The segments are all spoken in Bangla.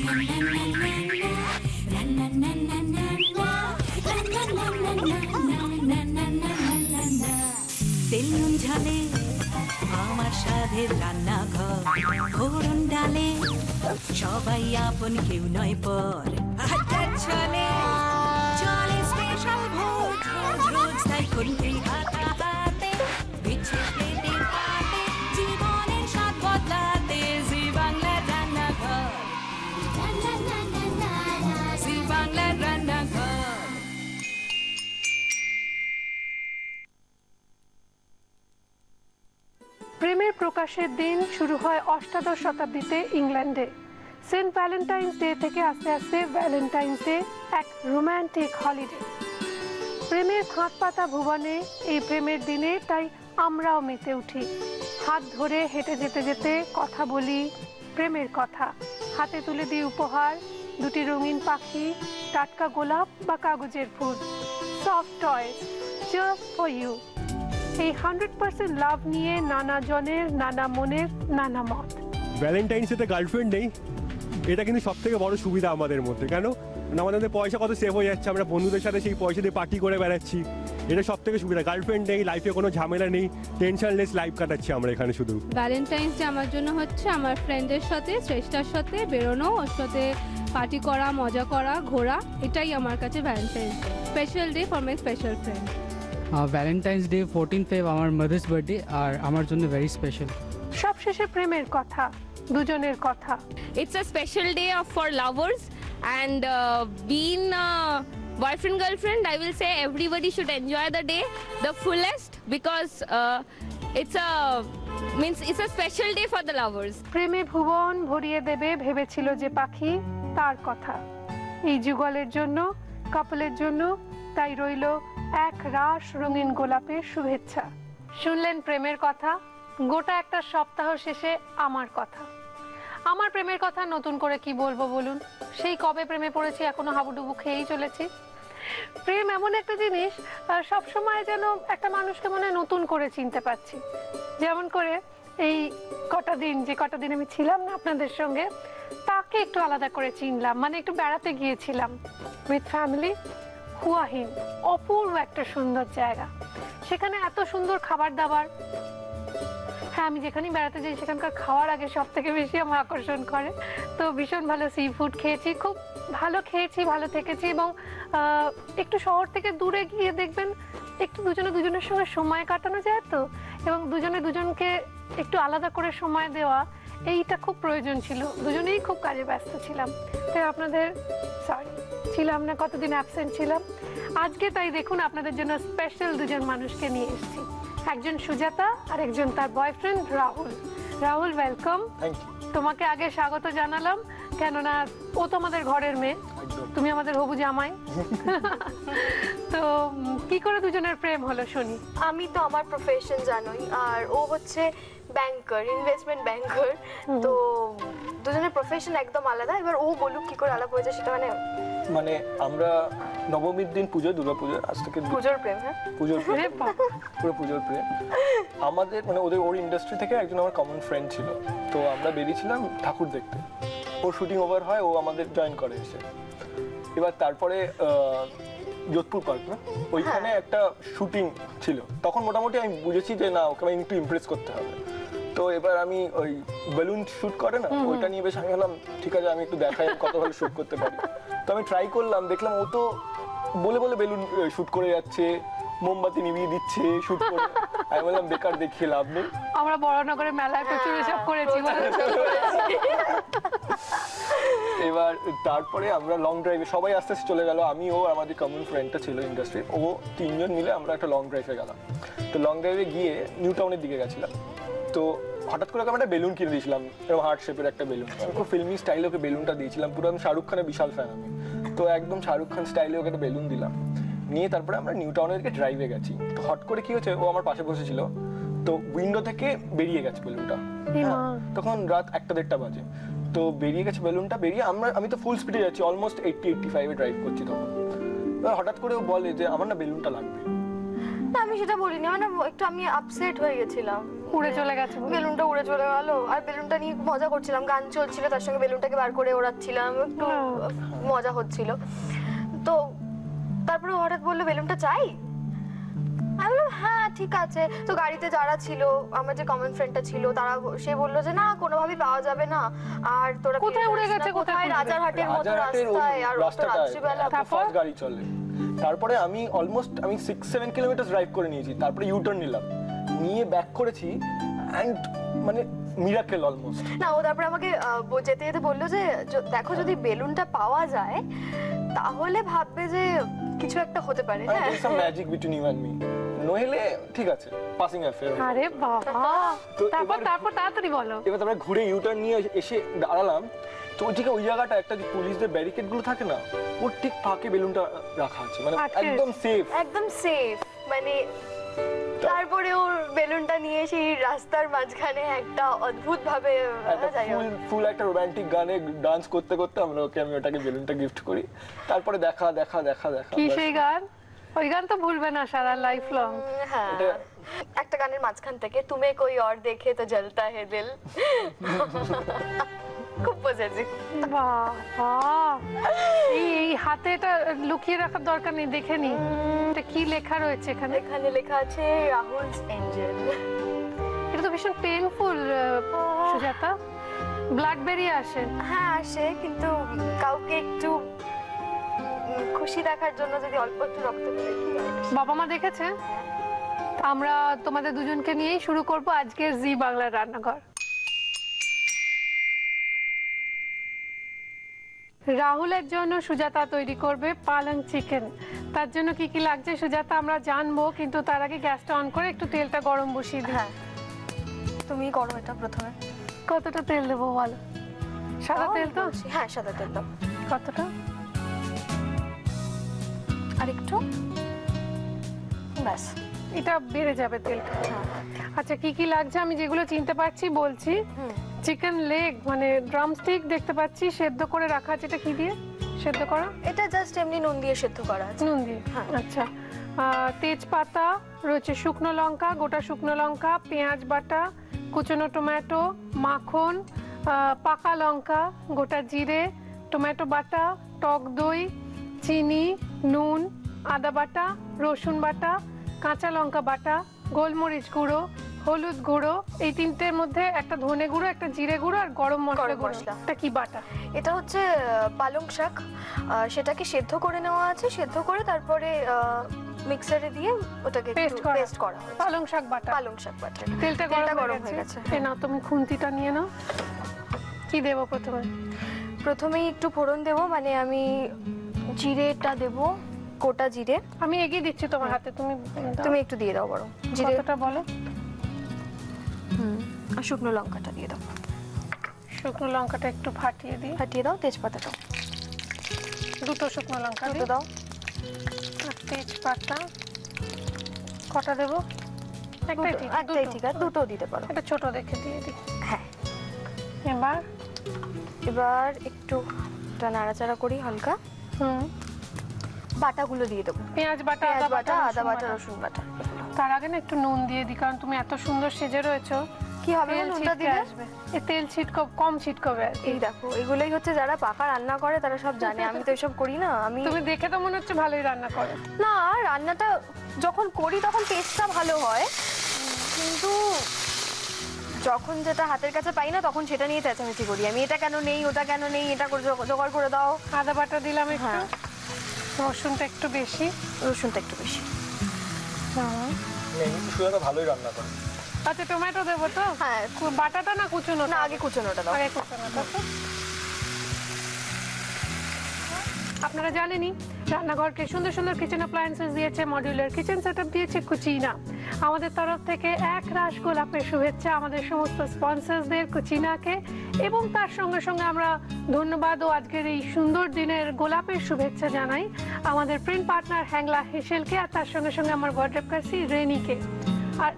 তেল নুন ঝালে আমার স্বাদের রান্নাঘর, ফোড়ন ডালে সবাই আপন, কেউ নয় পর। চলে চলে স্পেশাল ভোজ, রোজ রোজ তাই খুন্তি হাতে বিচ্ছে প্লেটে পাতে, জীবনের স্বাদ বদলাতে জি বাংলার রান্নাঘর, জি বাংলার রান্নাঘর। প্রেমের প্রকাশের দিন শুরু হয় অষ্টাদশ শতাব্দীতে ইংল্যান্ডে। সেন্ট ভ্যালেন্টাইন্স ডে থেকে আস্তে আস্তে ভ্যালেন্টাইন্স ডে, এক রোম্যান্টিক হলিডে। প্রেমের ফাঁক পাতা ভুবনে এই প্রেমের দিনে তাই আমরাও মেতে উঠি। হাত ধরে হেঁটে যেতে যেতে কথা বলি প্রেমের কথা, হাতে তুলে দিই উপহার, দুটি রঙিন পাখি, টাটকা গোলাপ বা কাগজের ফুল, soft toys just for you. এই 100% লাভ নিয়ে নানা জনের নানা মনের নানা মত। ভ্যালেন্টাইন্স ডেতে গার্লফ্রেন্ড নেই, এটা কিন্তু সব থেকে বড় সুবিধা আমাদের মধ্যে। কেন আমাদের পয়সা কত সেভ হয়ে যাচ্ছে, আমরা বন্ধুদের সাথে সেই পয়সা দিয়ে পার্টি করে বেড়াচ্ছি, এটা সব থেকে সুবিধা। গার্লফ্রেন্ড নেই, লাইফে কোনো ঝামেলা নেই, টেনশনলেস লাইফ কাটাচ্ছি আমরা এখানে শুধু। ভ্যালেন্টাইন্স ডে আমার জন্য হচ্ছে আমার ফ্রেন্ডের সাথে, শ্রেষ্ঠার সাথে বেরোনো, ওর সাথে পার্টি করা, মজা করা, ঘোরা, এটাই আমার কাছে Valentine's day. Special day for my special friend. Valentine's day 14 Feb আমার মাদার্স বার্থডে, আর আমার জন্য ভেরি স্পেশাল। সবশেষে প্রেমের কথা, দুজনের কথা। It's a special day for lovers, and being boyfriend girlfriend, I will say everybody should enjoy the day the fullest, because it's a special day for the lovers. প্রেমে ভুবন ভরিয়ে দেবে ভেবেছিল যে পাখি, তার কথা এই যুগলের জন্য, কাপলের জন্য তাই রইল এক রাশ রঙিন গোলাপের শুভেচ্ছা। শুনলেন প্রেমের কথা, গোটা একটা সপ্তাহ শেষে আমার কথা। আমার প্রেমের কথা নতুন করে কি বলবো বলুন, সেই কবে প্রেমে পড়েছি, এখনো হাবুডুবু খেয়েই চলেছি। প্রেম এমন একটা জিনিস, সব সময় যেন একটা মানুষকে মনে নতুন করে চিনতে পারছি। যেমন করে এই কটা দিন আমি ছিলাম না আপনাদের সঙ্গে, তাকে একটু আলাদা করে চিনলাম। মানে একটু বেড়াতে গিয়েছিলাম উইথ ফ্যামিলি, হুয়াহিন, অপূর্ব একটা সুন্দর জায়গা, সেখানে এত সুন্দর খাবার দাবার। হ্যাঁ, আমি যেখানে বেড়াতে যাই সেখানকার খাওয়ার আগে সব থেকে বেশি আমার আকর্ষণ করে। তো ভীষণ ভালো সি ফুড খেয়েছি, খুব ভালো খেয়েছি, ভালো থেকেছি। এবং একটু শহর থেকে দূরে গিয়ে দেখবেন একটু দুজনের সঙ্গে সময় কাটানো যায় তো, এবং দুজনকে একটু আলাদা করে সময় দেওয়া, এইটা খুব প্রয়োজন ছিল। দুজনেই খুব কাজে ব্যস্ত ছিলাম, তাই আপনাদের ছিলাম না, কতদিন অ্যাবসেন্ট ছিলাম। আজকে তাই দেখুন আপনাদের জন্য স্পেশাল দুজন মানুষকে নিয়ে এসেছি, একজন সুজাতা আর একজন তার বয়ফ্রেন্ড রাহুল। রাহুল, ওয়েলকাম। তোমাকে আগে স্বাগত জানালাম, কেননা ও তো আমাদের ঘরের মেয়ে, তুমি আমাদের হবু জামাই। তো কি করে দুজনের প্রেম হলো শুনি। আমি তো আমার প্রফেশন জানোই, আর ও হচ্ছে ব্যাংকার, ইনভেস্টমেন্ট ব্যাংকার। তো দুজনের প্রফেশন একদম আলাদা। এবার ও বলুক কি করে আলাপ হয়েছে সেটা। মানে আমরা নবমীর দিন পুজো, দুর্গা পুজো, আজ থেকে পুজোর প্রেম। হ্যাঁ, পুজোর প্রেম, পুরো পুজোর প্রেম। আমাদের মানে ওর ইন্ডাস্ট্রি থেকে একজন আমার কমন ফ্রেন্ড ছিল, তো আমরা বেরিয়েছিলাম ঠাকুর দেখতে। ওর শুটিং ওভার হয়, ও আমাদের জয়েন করে এসে। এবার তারপরে যোধপুর পার্ক না, ওইখানে একটা শুটিং ছিল। তখন মোটামুটি আমি বুঝেছি যে না, ওকে আমি একটু ইমপ্রেস করতে হবে। তো এবার আমি ওই বেলুন শুট করে না, ওইটা নিয়ে বেশ আমি বললাম ঠিক আছে, আমি একটু দেখাই কত ভালো শুট করতে পারি। তো আমি ট্রাই করলাম, দেখলাম ও তো বলে বেলুন শুট করে যাচ্ছে, মোমবাতি নিভিয়ে দিচ্ছে শুট করে। আমি বললাম বেকার দেখিয়ে লাভ নেই। আমরা বড়নগরে মেলায় প্রচুর এসব করেছি। এবার তারপরে আমরা লং ড্রাইভে সবাই আস্তে আস্তে চলে গেল। আমি, ও, আমাদের কমন ফ্রেন্ডটা ছিল ইন্ডাস্ট্রি, ও তিনজন মিলে আমরা একটা লং ড্রাইভে গেলাম। তো লং ড্রাইভে গিয়ে নিউ টাউনের দিকে গেছিলাম। তো হঠাৎ করে আমি একটা বেলুন কিনে দিয়েছিলাম, এরকম হার্ট শেপের একটা বেলুন। খুব ফিল্মি স্টাইলে ওকে বেলুনটা দিয়েছিলাম, পুরো আমি শাহরুখ খানের বিশাল ফ্যান আমি। তো একদম শাহরুখ খান স্টাইলে ওকে একটা বেলুন দিলাম, নিয়ে তারপরে আমরা নিউ টাউনের দিকে ড্রাইভে গেছি। তো হট করে কি হচ্ছে, ও আমার পাশে বসেছিল, তো উইন্ডো থেকে বেরিয়ে গেছে বেলুনটা। তখন রাত 1-1:30 বাজে। তো বেরিয়ে গেছে বেলুনটা, বেরিয়ে আমি তো ফুল স্পিডে যাচ্ছি, অলমোস্ট 80-85-এ ড্রাইভ করছি তখন। হঠাৎ করে ও বলে যে আমার না বেলুনটা লাগবে। না, আমি সেটা বলিনি, মানে একটু আমি আপসেট হয়ে গেছিলাম উড়ে চলে গেছে বলে। বেলুনটা উড়ে চলে গেল। আর বেলুনটা নিয়ে মজা করছিলাম, গান চলছিল, তার সঙ্গে বেলুনটাকে বার করে ওড়াচ্ছিলাম, একটু মজা হচ্ছিল। তো তারপরে হঠাৎ বললো বেলুনটা চাই। আমি বললাম হ্যাঁ ঠিক আছে। তো গাড়িতে যারা ছিল, আমার যে কমন ফ্রেন্ডটা ছিল, তারা সে বললো যে না কোনোভাবেই পাওয়া যাবে না, আর তোরা কোথায় উড়ে গেছে, কোথায় রাজারহাটের মতো রাস্তায়, আর রাত্রিবেলা ফাস্ট গাড়ি চলে। তারপরে আমি অলমোস্ট 6-7 কিলোমিটার ড্রাইভ করে নিয়েছি, তারপরে ইউটার্ন নিলাম, নিয়ে ব্যাক করেছি, এন্ড মানে মিরাকেল অলমোস্ট। না ও তারপরে আমাকে যেতে যেতে বললো যে দেখো যদি বেলুনটা পাওয়া যায় তাহলে ভাববে যে কিছু একটা হতে পারে। হ্যাঁ, there is some magic between you and me, নইলে ঠিক আছে পাসিং অ্যাফেয়ার। আরে বাবা, তারপর তাড়াতাড়ি বলো। এবার আমরা ঘুরে ইউটার্ন নিয়ে এসে দাঁড়ালাম, তো ওইদিকে ওই জায়গাটা একটা যে পুলিশদের ব্যারিকেড গুলো থাকে না, ওর ঠিক ফাঁকে বেলুনটা রাখা আছে, মানে একদম সেফ, একদম সেফ। মানে তারপরে ওর বেলুনটা নিয়ে সেই রাস্তার মাঝখানে একটা অদ্ভুত ভাবে ফুল একটা রোমান্টিক গানে ডান্স করতে করতে আমরা আমি ওটাকে বেলুনটা গিফট করি। তারপরে দেখা দেখা দেখা দেখা কি সেই গান, ওই গান তো ভুলবে না সারা লাইফ লং। হ্যাঁ, একটা গানের মাঝখান থেকে তুমি কোই और देखे तो जलता है दिल, খুব পজিটিভ। বাবা, এই হাতে এটা লুকিয়ে রাখার দরকার নেই, দেখে নি এটা কি লেখা রয়েছে এখানে। এখানে লেখা আছে রাহুলস এঞ্জেল। এটা তো ভীষণ পেইনফুল সুজাতা, ব্লাড বেরিয়ে আসে। হ্যাঁ আসে, কিন্তু কাউকে একটু খুশি দেখার জন্য যদি অল্প একটু রক্ত বেরিয়ে আসে। বাবা মা দেখেছে? আমরা তোমাদের দুজনকে নিয়েই শুরু করব আজকের জি বাংলার রান্নাঘর। রাহুলের জন্য সুজাতা তৈরি করবে পালং চিকেন। তার জন্য কি কি লাগছে সুজাতা আমরা জানবো, কিন্তু তার আগে গ্যাসটা অন করে একটু তেলটা গরম বসিয়ে দিই। হ্যাঁ তুমি করো এটা প্রথমে। কতটা তেল দেবো বলো? সাদা তেল তো? হ্যাঁ সাদা তেল দাও। কতটা? আর একটু, ব্যাস। এটা বেড়ে যাবে তেলটা। আচ্ছা কি কি লাগছে আমি যেগুলো চিনতে পারছি বলছি। চিকেন লেগ মানে ড্রামস্টিক দেখতে পাচ্ছি, সেদ্ধ করে রাখা আছে। এটা কি দিয়ে সেদ্ধ করা? এটা জাস্ট এমনি নুন দিয়ে সেদ্ধ করা আছে। নুন দিয়ে, আচ্ছা। তেজপাতা রয়েছে, শুকনো লঙ্কা, গোটা শুকনো লঙ্কা, পেঁয়াজ বাটা, কুচনো টমেটো, মাখন, পাকা লঙ্কা, গোটা জিরে, টমেটো বাটা, টক দই, চিনি, নুন, আদা বাটা, রসুন বাটা, কাঁচা লঙ্কা বাটা, গোলমরিচ গুঁড়ো, হলুদ গুঁড়ো, এই তিনটের মধ্যে একটা ধনে গুঁড়ো, একটা জিরে গুঁড়ো আর গরম মশলা গুঁড়ো। এটা কি বাটা? এটা হচ্ছে পালং শাক, সেটাকে সেদ্ধ করে নেওয়া আছে, সেদ্ধ করে তারপরে মিক্সারে দিয়ে ওটাকে পেস্ট করা। পালং শাক বাটা, পালং শাক বাটা। তেলটা গরম হয়ে গেছে। এই নাও তুমি খুন্তিটা নিয়ে নাও। কি দেব প্রথমে? প্রথমেই একটু ফোড়ন দেব, মানে আমি জিরেটা দেব, গোটা জিরে। আমি এগিয়ে দিচ্ছি তোমার হাতে, তুমি একটু দিয়ে দাও বড়। জিরেটা বলো। আর শুকনো লঙ্কাটা দিয়ে দাও। শুকনো লঙ্কাটা একটু ফাটিয়ে দিই। ফাটিয়ে দাও। তেজপাতাটা দুটো শুকনো লঙ্কা দিয়ে দাও। আর তেজপাতা কটা দেবো? একটাই ঠিক আছে, দুটো দিতে পারো। এটা ছোট দেখে দিয়ে দিই। হ্যাঁ, এবার একটু নাড়াচাড়া করি হালকা। বাটাগুলো দিয়ে দেবো। পেঁয়াজ বাটা, আদা বাটা, রসুন বাটা। তার আগে না একটু নুন দিয়ে দিই, কারণ তুমি এত সুন্দর সেজে রয়েছো। কি হবে নুনটা দিলে? এই তেল কম ছিটকবে। এই দেখো, এগুলোই হচ্ছে যারা পাকা রান্না করে তারা সব জানে, আমি তো এসব করি না। তুমি দেখে তো মনে হচ্ছে ভালোই রান্না করো। না, রান্নাটা যখন করি তখন টেস্টটা ভালো হয়, কিন্তু যখন যেটা হাতের কাছে পাই না তখন সেটা নিয়ে চেঁচামেচি করি আমি। এটা কেন নেই, ওটা কেন নেই, এটা করে জোগাড় করে দাও। আদা বাটা দিলাম একটু, রসুনটা একটু বেশি। সুজাতা ভালোই রান্না করে। আচ্ছা টমেটো দেবো তো? হ্যাঁ। বাটাটা না কুচনো? না, আগে কুচনোটা দাও। আগে কুচনোটা। আপনারা জানেনই রান্নাঘরকে সুন্দর সুন্দর কিচেন অ্যাপ্লায়েন্সেস দিয়েছে, মডিউলার কিচেন সেটআপ দিয়েছে কুচিনা। আমাদের তরফ থেকে এক রাশ গোলাপের শুভেচ্ছা আমাদের সমস্ত স্পন্সরসদের, কুচিনাকে, এবং তার সঙ্গে সঙ্গে আমরা ধন্যবাদ ও আজকের এই সুন্দর দিনের গোলাপের শুভেচ্ছা জানাই আমাদের প্রিন্ট পার্টনার হ্যাংলা হেসেলকে, আর তার সঙ্গে সঙ্গে আমার ওয়ার্ড্রোব কাছি রেনিকে। আর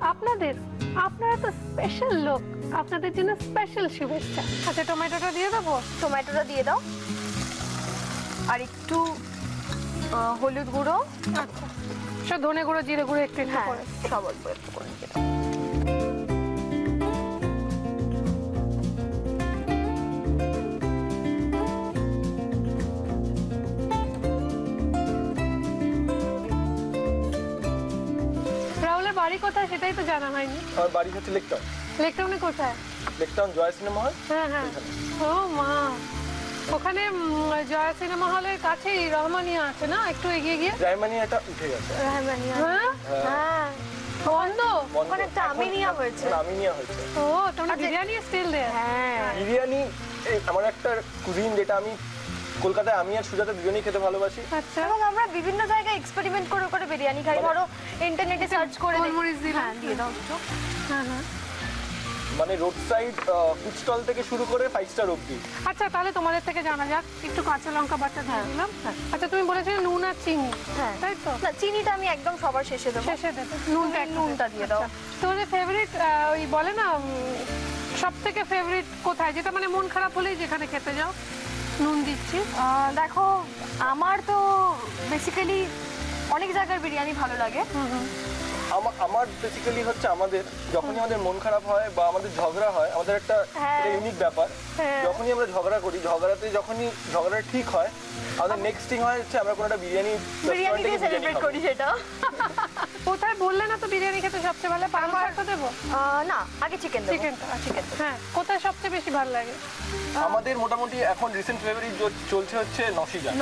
আপনারা তো স্পেশাল লোক, আপনাদের জন্য স্পেশাল শুভেচ্ছা। আচ্ছা টমেটোটা দিয়ে দেবো? টমেটোটা দিয়ে দাও। আর একটু হলুদ গুঁড়ো। আচ্ছা, সব ধনে গুঁড়ো, জিরে গুঁড়ো একটু করে, সব অল্প একটু করে দিয়ে দাও। বাড়ি কোথায় সেটাই তো জানা হয়নি। আমার বাড়ি হচ্ছে লেকটাউন। লেকটাউনে কোথায়? লেকটাউন জয় সিনেমা হল। হ্যাঁ হ্যাঁ। ও মা, ওখানে জয়া সিনেমা হলের কাছেই রহমানিয়া আছে না, একটু এগিয়ে গিয়ে? রায়মানিয়াটা উঠে গেছে। রহমানিয়া, হ্যাঁ হ্যাঁ বন্ধ। ওখানে একটা আমিনিয়া হয়েছে। আমিনিয়া হয়েছে। ও তোমরা বিরিয়ানি স্টিল দেয়? হ্যাঁ বিরিয়ানি আমার একটা কুজিন, যেটা আমি কলকাতায় আমি আর সুজাতা দুজনেই খেতে ভালোবাসি। আচ্ছা। এবং আমরা বিভিন্ন জায়গায় এক্সপেরিমেন্ট করে করে বিরিয়ানি খাই। ধরো ইন্টারনেটে সার্চ করে গোলমরিচ দিলাম। হ্যাঁ দিয়ে দাও একটু। হ্যাঁ হ্যাঁ। মানে রোড সাইড ফুড স্টল থেকে শুরু করে 5 স্টার অবধি। আচ্ছা তাহলে তোমাদের থেকে জানা যাক, একটু কাঁচা লঙ্কা বাটা দিয়ে দিলাম। আচ্ছা তুমি বলেছিলে নুন আর চিনি, হ্যাঁ তাই তো? না চিনিটা আমি একদম সবার শেষে দেবো। শেষে দেবে। নুনটা দিয়ে দাও। তোমাদের ফেভারিট ওই বলে না সব থেকে ফেভারিট কোথায়, যেটা মানে মন খারাপ হলেই যেখানে খেতে যাও? নুন দিচ্ছি। দেখো আমার তো বেসিক্যালি অনেক জায়গার বিরিয়ানি ভালো লাগে। আমার বেসিক্যালি হচ্ছে আমাদের যখনই আমাদের মন খারাপ হয় বা আমাদের ঝগড়া হয়, আমাদের একটা ইউনিক ব্যাপার, যখনই আমরা ঝগড়া করি, ঝগড়াতে যখনই ঝগড়া ঠিক হয়, আমাদের নেক্সট থিং হয় হচ্ছে আমরা কোনো একটা বিরিয়ানি দিয়ে সেলিব্রেট করি। সেটা কোথায় বললে না তো বিরিয়ানি খেতে সবচেয়ে ভালো? পালং শাকটা দেবো? না আগে চিকেন দেবো। চিকেন। হ্যাঁ কোথায় সবচেয়ে বেশি ভালো লাগে? আমাদের মোটামুটি এখন রিসেন্ট ফেভারিট চলছে হচ্ছে Nashijan.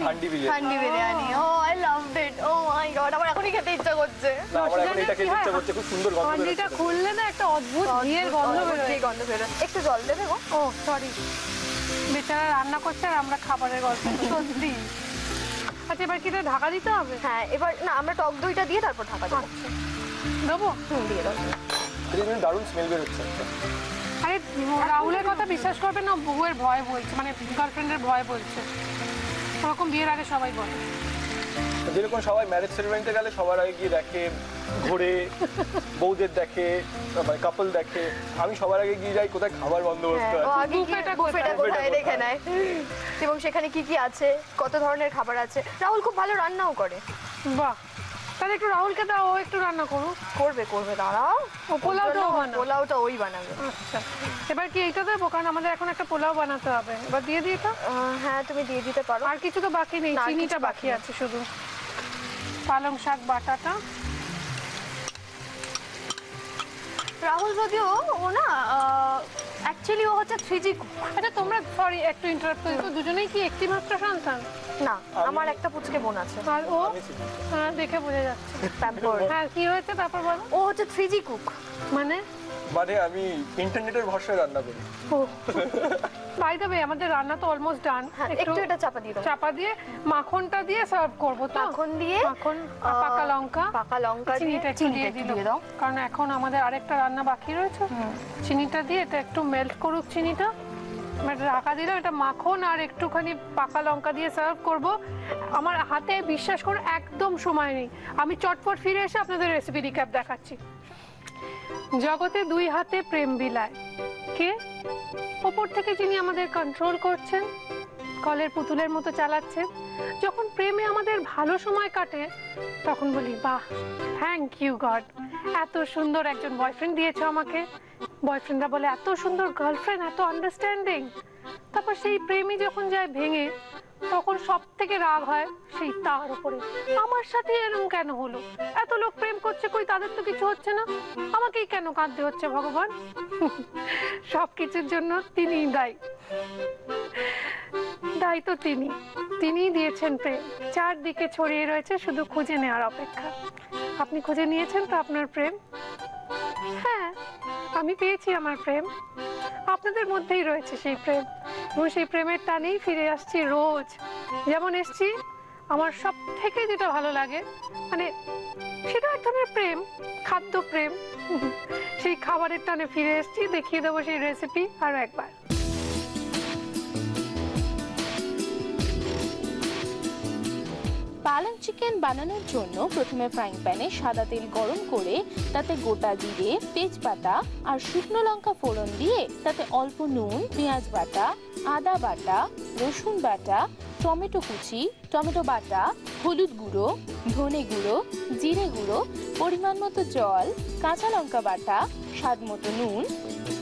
Handi biryani. Oh I loved it. Oh my god, আমার এখনই খেতে ইচ্ছা করছে। না আমার এখন এটা খেতে ইচ্ছা করছে, খুব সুন্দর গন্ধ বেরোচ্ছে। হান্ডিটা খুললে না একটা অদ্ভুত ঘিয়ের গন্ধ বেরোয়। একটু জল দেবে গো? ও সরি, বেচারা রান্না করছে আর আমরা খাবারের গল্প। সত্যি। আচ্ছা এবার কি ঢাকা দিতে হবে? হ্যাঁ এবার না, আমরা টক দইটা দিয়ে তারপর ঢাকা দেবো। দেবো? দিয়ে দাও। দারুণ স্মেল বেরোচ্ছে। আরে রাহুলের কথা বিশ্বাস করবে না, বউয়ের ভয় বলছে, মানে গার্লফ্রেন্ডের ভয় বলছে। ওরকম বিয়ের আগে সবাই বলে। যেরকম সবাই ম্যারেজ সেরিমনিতে গেলে সবার আগে গিয়ে দেখে, ঘোরে, বউদের দেখে, মানে কাপল দেখে, আমি সবার আগে গিয়ে যাই কোথায় খাবার বন্দোবস্ত আছে, বুফেটা কোথায় দেখে নেয় এবং সেখানে কি কি আছে, কত ধরনের খাবার আছে। রাহুল খুব ভালো রান্নাও করে। বাহ, তাহলে একটু রাহুলকে দাও, ও একটু রান্না করুক। করবে দাঁড়াও। ও পোলাওটা ওই বানাবে। আচ্ছা এবার কি এইটা দেবো? কারণ আমাদের এখন একটা পোলাও বানাতে হবে। এবার দিয়ে দিই এটা? হ্যাঁ তুমি দিয়ে দিতে পারো। আর কিছু তো বাকি নেই, চিনিটা বাকি আছে শুধু। পালং শাক বাটাটা। রাহুল যদিও ও না অ্যাকচুয়ালি ও হচ্ছে 3G কুক। আচ্ছা তোমরা সরি একটু ইন্টারাপ্ট করি, তো দুজনেই কি একটি মাত্র সন্তান? না আমার একটা পুচকে বোন আছে। আর ও? হ্যাঁ দেখে বোঝা যাচ্ছে। তারপর হ্যাঁ কি হয়েছে তারপর বলো। ও হচ্ছে 3G কুক। মানে আমি ইন্টারনেটের ভরসায় রান্না করি। বাই দ্য ওয়ে আমাদের রান্না তো অলমোস্ট ডান। একটু এটা চাপা দিয়ে দাও। চাপা দিয়ে মাখনটা দিয়ে সার্ভ করব তো। মাখন দিয়ে পাকা লঙ্কা চিনিটা দিয়ে দাও, কারণ এখন আমাদের আরেকটা রান্না বাকি রয়েছে। চিনিটা দিয়ে এটা একটু মেল্ট করুক চিনিটা, ঢাকা দিলাম। এটা মাখন আর একটুখানি পাকা লঙ্কা দিয়ে সার্ভ করব। আমার হাতে বিশ্বাস করো একদম সময় নেই, আমি চটপট ফিরে এসে আপনাদের রেসিপি রিক্যাপ দেখাচ্ছি। জগতে দুই হাতে প্রেম বিলায়, কে? ওপর থেকে যিনি আমাদের কন্ট্রোল করছেন, কলের পুতুলের মতো চালাচ্ছেন। যখন প্রেমে আমাদের ভালো সময় কাটে তখন বলি বাহ, থ্যাংক ইউ গড, এত সুন্দর একজন বয়ফ্রেন্ড দিয়েছো আমাকে। বয়ফ্রেন্ডরা বলে এত সুন্দর গার্লফ্রেন্ড, এত আন্ডারস্ট্যান্ডিং। তারপর সেই প্রেমই যখন যায় ভেঙে, তখন সব থেকে রাগ হয় সেই তার উপরে, আমার সাথে এরকম কেন হলো? এত লোক প্রেম করছে, কই তাদের তো কিছু হচ্ছে না, আমাকেই কেন কাঁদতে হচ্ছে ভগবান? সবকিছুর জন্য তিনিই দায়ী। দায়ী তো তিনিই দিয়েছেন প্রেম, চারদিকে ছড়িয়ে রয়েছে, শুধু খুঁজে নেওয়ার অপেক্ষা। আপনি খুঁজে নিয়েছেন তো আপনার প্রেম? হ্যাঁ আমি পেয়েছি আমার প্রেম, আপনাদের মধ্যেই রয়েছে সেই প্রেম, এবং সেই প্রেমের টানেই ফিরে আসছি রোজ। যেমন এসছি, আমার সব থেকে যেটা ভালো লাগে, মানে সেটা এক ধরনের প্রেম, খাদ্য প্রেম, সেই খাবারের টানে ফিরে এসছি। দেখিয়ে দেবো সেই রেসিপি আরো একবার। পালং চিকেন বানানোর জন্য প্রথমে ফ্রাইং প্যানে সাদা তেল গরম করে তাতে গোটা জিরে, তেজপাতা আর শুকনো লঙ্কা ফোড়ন দিয়ে তাতে অল্প নুন, পেঁয়াজ বাটা, আদা বাটা, রসুন বাটা, টমেটো কুচি, টমেটো বাটা, হলুদ গুঁড়ো, ধনে গুঁড়ো, জিরে গুঁড়ো, পরিমাণ মতো জল, কাঁচা লঙ্কা বাটা, স্বাদ মতো নুন,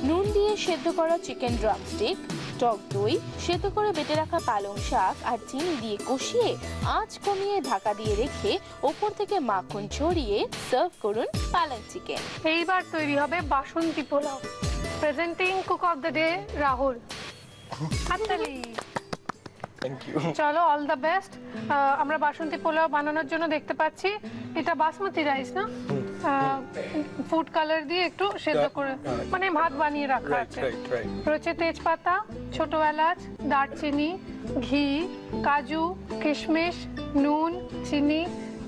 নুন দিয়ে সেদ্ধ করা চিকেন ড্রামস্টিক, টক দই, সেদ্ধ করে বেটে রাখা পালং শাক আর চিনি দিয়ে কষিয়ে আঁচ কমিয়ে ঢাকা দিয়ে রেখে ওপর থেকে মাখন ছড়িয়ে সার্ভ করুন পালং চিকেন। এইবার তৈরি হবে Basanti pulao. Presenting cook of the day Rahul. হাততালি। Thank you. চলো, অল দ্য বেস্ট। আমরা বাসন্তী পোলাও বানানোর জন্য দেখতে পাচ্ছি এটা বাসমতি রাইস না, ফুড কালার দিয়ে একটু সেদ্ধ করে মানে ভাত বানিয়ে রাখা আছে। রয়েছে তেজপাতা, ছোট এলাচ, দারচিনি, ঘি, কাজু, কিশমিশ, নুন, চিনি,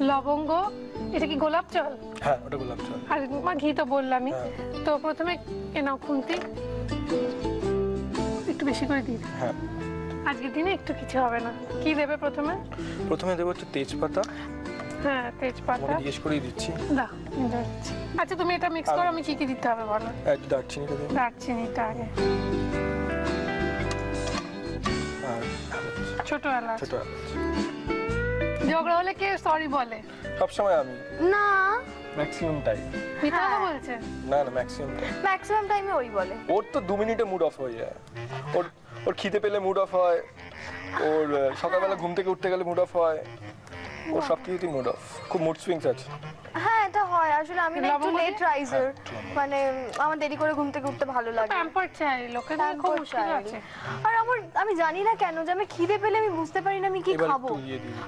লবঙ্গ। এটা কি গোলাপ জল? হ্যাঁ, ওটা গোলাপ জল। আর ঘি তো বললামই। তো প্রথমে এনাও খুন্তি একটু বেশি করে দিই। হ্যাঁ, আজকের দিনে একটু কিছু হবে না। কি দেবে প্রথমে? প্রথমে দেবো হচ্ছে তেজপাতা। হ্যাঁ, তেজপাতা জিজ্ঞেস করেই দিচ্ছি। দাও, আচ্ছা তুমি এটা মিক্স করো। আমি কি কি দিতে হবে বলো? দারচিনিটা দিই। দারচিনিটা আগে, ছোট এলাচ। ছোট এলাচ। ঝগড়া হলে কে সরি বলে? সবসময় আমি। না, ম্যাক্সিমাম টাইম। মিথ্যা কথা বলছে? না না, ম্যাক্সিমাম টাইমে ওই বলে। ওর তো 2 মিনিটে মুড অফ হয়ে যায়। ওর খিদে পেলে মুড অফ হয়, ওর সকালবেলা ঘুম থেকে উঠতে গেলে মুড অফ হয়, ওর সব কিছুতেই মুড অফ। খুব মুড সুইংস আছে। হ্যাঁ, এটা হয় আসলে। আমি না একটু লেট রাইজার, মানে আমার দেরি করে ঘুম থেকে উঠতে ভালো লাগে। প্যাম্পার চাই, লোকেদের খুব মুশকিল আছে। আর আমি জানি না কেন যে আমি খিদে পেলে আমি বুঝতে পারি না আমি কি খাবো,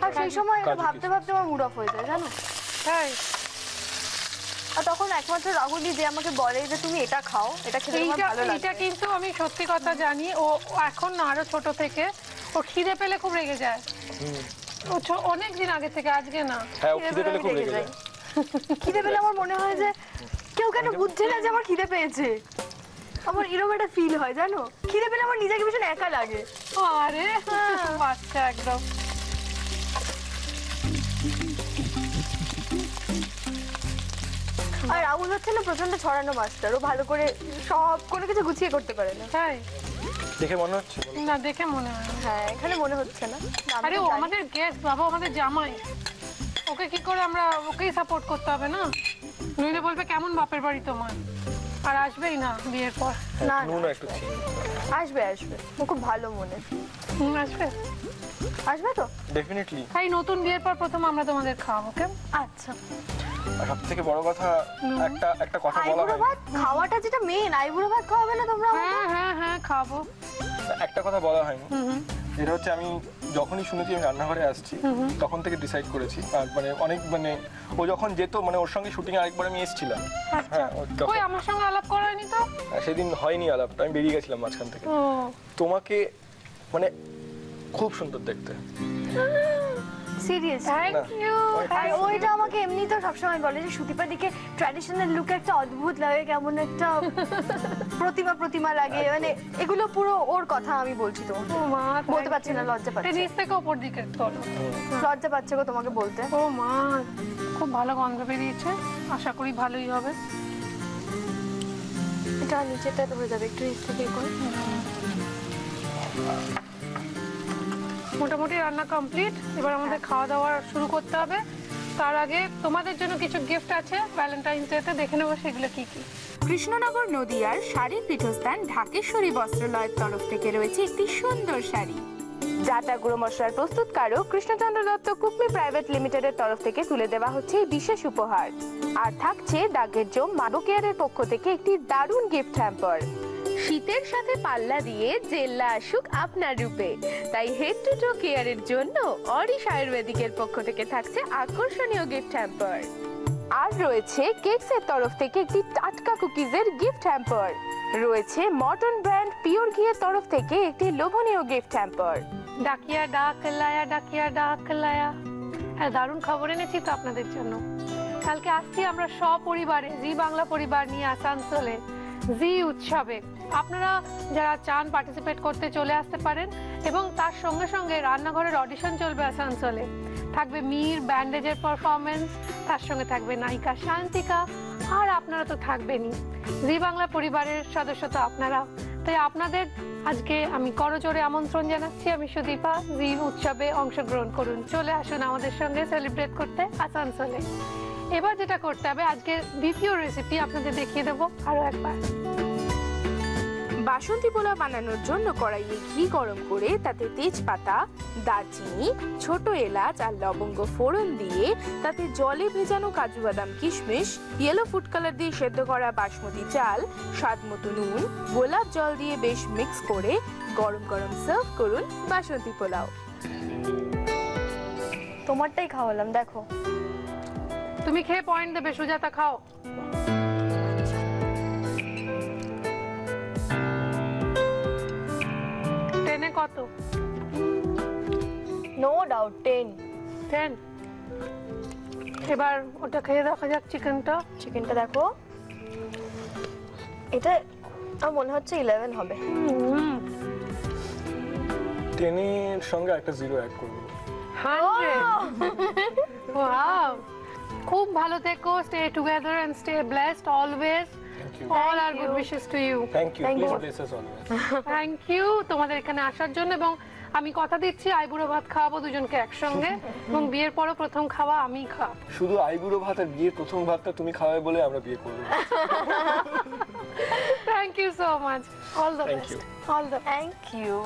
আর সেই সময় ভাবতে ভাবতে আমার মুড অফ হয়ে যায়, জানো? তাই? আর তখন একমাত্র রাহুলই যে আমাকে বলে যে তুমি এটা খাও, এটা খেতে আমার ভালো লাগে। এটা কিন্তু আমি সত্যি কথা জানি। ও এখন না, আরো ছোট থেকে ও খিদে পেলে খুব রেগে যায়। ও অনেক দিন আগে থেকে, আজকে না। হ্যাঁ, খিদে পেলে খুব রেগে যায়। খিদে পেলে আমার মনে হয় যে কেউ কেন বুঝছে না যে আমার খিদে পেয়েছে। আমার এরকম একটা ফিল হয়, জানো? খিদে পেলে আমার নিজেকে ভীষণ একা লাগে। আরে বাচ্চা একদম। আর রাহুল হচ্ছে না প্রচন্ড ছড়ানো মাস্টার। ও ভালো করে সব কোনো কিছু গুছিয়ে করতে পারে না। তাই? দেখে মনে হচ্ছে না, দেখে মনে হয়। হ্যাঁ, এখানে মনে হচ্ছে না। আরে ও আমাদের গেস্ট, বাবা আমাদের জামাই। ওকে কি করে আমরা ওকেই সাপোর্ট করতে হবে না? নইলে বলবে কেমন বাপের বাড়ি তোমার। আর আসবেই না বিয়ের পর। না, আসবে। ও খুব ভালো মনে। আসবে তো ডেফিনেটলি। তাই নতুন বিয়ের পর প্রথম আমরা তোমাদের খাওয়াবো। কেমন? আচ্ছা। আর সবথেকে বড় কথা, একটা কথা বলা হয়, খাওয়াটা যেটা মেন। আইবুড়ো ভাত খাওয়াবে না তোমরা? হ্যাঁ খাবো। একটা কথা বলা হয়নি, এটা হচ্ছে আমি যখনই শুনেছি আমি রান্নাঘরে আসছি তখন থেকে ডিসাইড করেছি। মানে অনেক ও যখন যেত, মানে ওর সঙ্গে শুটিং আরেকবার আমি এসেছিলাম। হ্যাঁ, কই আমার সঙ্গে আলাপ করায়নি তো? সেদিন হয়নি আলাপটা, আমি বেরিয়ে গেছিলাম মাঝখান থেকে। তোমাকে মানে খুব সুন্দর দেখতে। সিরিয়াস? Thank you. আর ওইটা আমাকে এমনি তো সবসময় বলে যে সুদীপাদিকে ট্র্যাডিশনাল লুকে একটা অদ্ভুত লাগে, কেমন একটা প্রতিমা লাগে। মানে এগুলো পুরো ওর কথা আমি বলছি তো। ও মা, বলতে পারছি না, লজ্জা পাচ্ছি। নিচ থেকে উপর দিকে তোলো। লজ্জা পাচ্ছে গো তোমাকে বলতে। ও মা, খুব ভালো গন্ধ বেরিয়েছে। আশা করি ভালোই হবে। এটা নিচেটা হয়ে যাবে, একটু নিচ থেকে করে। মোটামুটি রান্না কমপ্লিট। এবার আমাদের খাওয়া দাওয়া শুরু করতে হবে। তার আগে তোমাদের জন্য কিছু গিফট আছে ভ্যালেন্টাইন্স ডেতে, দেখে নেবো সেগুলো কি কি। কৃষ্ণনগর নদিয়ার শাড়ির পীঠস্থান ঢাকেশ্বরী বস্ত্রালয়ের তরফ থেকে রয়েছে একটি সুন্দর শাড়ি। জাটা গুঁড়ো মশলার প্রস্তুতকারক কৃষ্ণচন্দ্র দত্ত কুকমি প্রাইভেট লিমিটেডের তরফ থেকে তুলে দেওয়া হচ্ছে এই বিশেষ উপহার। আর থাকছে দাগের জম মাদো কেয়ারের পক্ষ থেকে একটি দারুণ গিফট হ্যাম্পার। শীতের সাথে পাল্লা দিয়ে জেল্লা আসুক আপনার রূপে, তাই হেড টু টো কেয়ারের জন্য অরিশ আয়ুর্বেদিকের পক্ষ থেকে থাকছে আকর্ষণীয় গিফট হ্যাম্পার। আর রয়েছে কেকসের তরফ থেকে একটি টাটকা কুকিজের গিফট হ্যাম্পার। রয়েছে মটন ব্র্যান্ড পিওর ঘিয়ের তরফ থেকে একটি লোভনীয় গিফট হ্যাম্পার। ডাকিয়া ডাক লায়া। হ্যাঁ, দারুণ খবর এনেছি তো আপনাদের জন্য। কালকে আসছি আমরা সপরিবারে জি বাংলা পরিবার নিয়ে আসানসোলে জি উৎসবে। আপনারা যারা চান পার্টিসিপেট করতে চলে আসতে পারেন। এবং তার সঙ্গে সঙ্গে রান্নাঘরের অডিশন চলবে আসানসোলে। থাকবে মীর ব্যান্ডেজের পারফরমেন্স, তার সঙ্গে থাকবে নায়িকা শান্তিকা, আর আপনারা তো থাকবেনই। জি বাংলা পরিবারের সদস্য তো আপনারা। তাই আপনাদের আজকে আমি করজোড়ে আমন্ত্রণ জানাচ্ছি, আমি সুদীপা, জি উৎসবে অংশগ্রহণ করুন, চলে আসুন আমাদের সঙ্গে সেলিব্রেট করতে আসানসোলে। এবার যেটা করতে হবে, আজকে দ্বিতীয় রেসিপি আপনাদের দেখিয়ে দেবো আরো একবার। বাসন্তী পোলাও বানানোর জন্য কড়াইয়ে ঘি গরম করে তাতে তেজপাতা, দারচিনি, ছোট এলাচ আর লবঙ্গ ফোড়ন দিয়ে তাতে জলে ভেজানো কাজু বাদাম কিশমিশ, ইয়েলো ফুড কালার দিয়ে সেদ্ধ করা বাসমতি চাল, স্বাদ মতো নুন, গোলাপ জল দিয়ে বেশ মিক্স করে গরম গরম সার্ভ করুন বাসন্তী পোলাও। তোমারটাই খাওয়ালাম, দেখো। তুমি খেয়ে পয়েন্ট দেবে, সুজাতা খাও। টেনে কত? No doubt 10। 10। এবার ওটা খেয়ে দেখা যাক চিকেনটা। চিকেনটা দেখো, এটা আমার মনে হচ্ছে 11 হবে। 10 এর সঙ্গে একটা 0 অ্যাড করব। 100। ওয়াও, খুব ভালো থেকো, stay together and stay blessed always. All our good wishes to you. Thank you. Thank Please you. bless us always. Thank you তোমাদের এখানে আসার জন্য, এবং আমি কথা দিচ্ছি আইবুড়ো ভাত খাওয়াবো দুজনকে একসঙ্গে, এবং বিয়ের পরও প্রথম খাওয়া আমি খাওয়াবো। শুধু আইবুড়ো ভাত আর বিয়ের প্রথম ভাতটা তুমি খাওয়াবে বলে আমরা বিয়ে করব। Thank you so much, all the Thank best, you. All the thank you.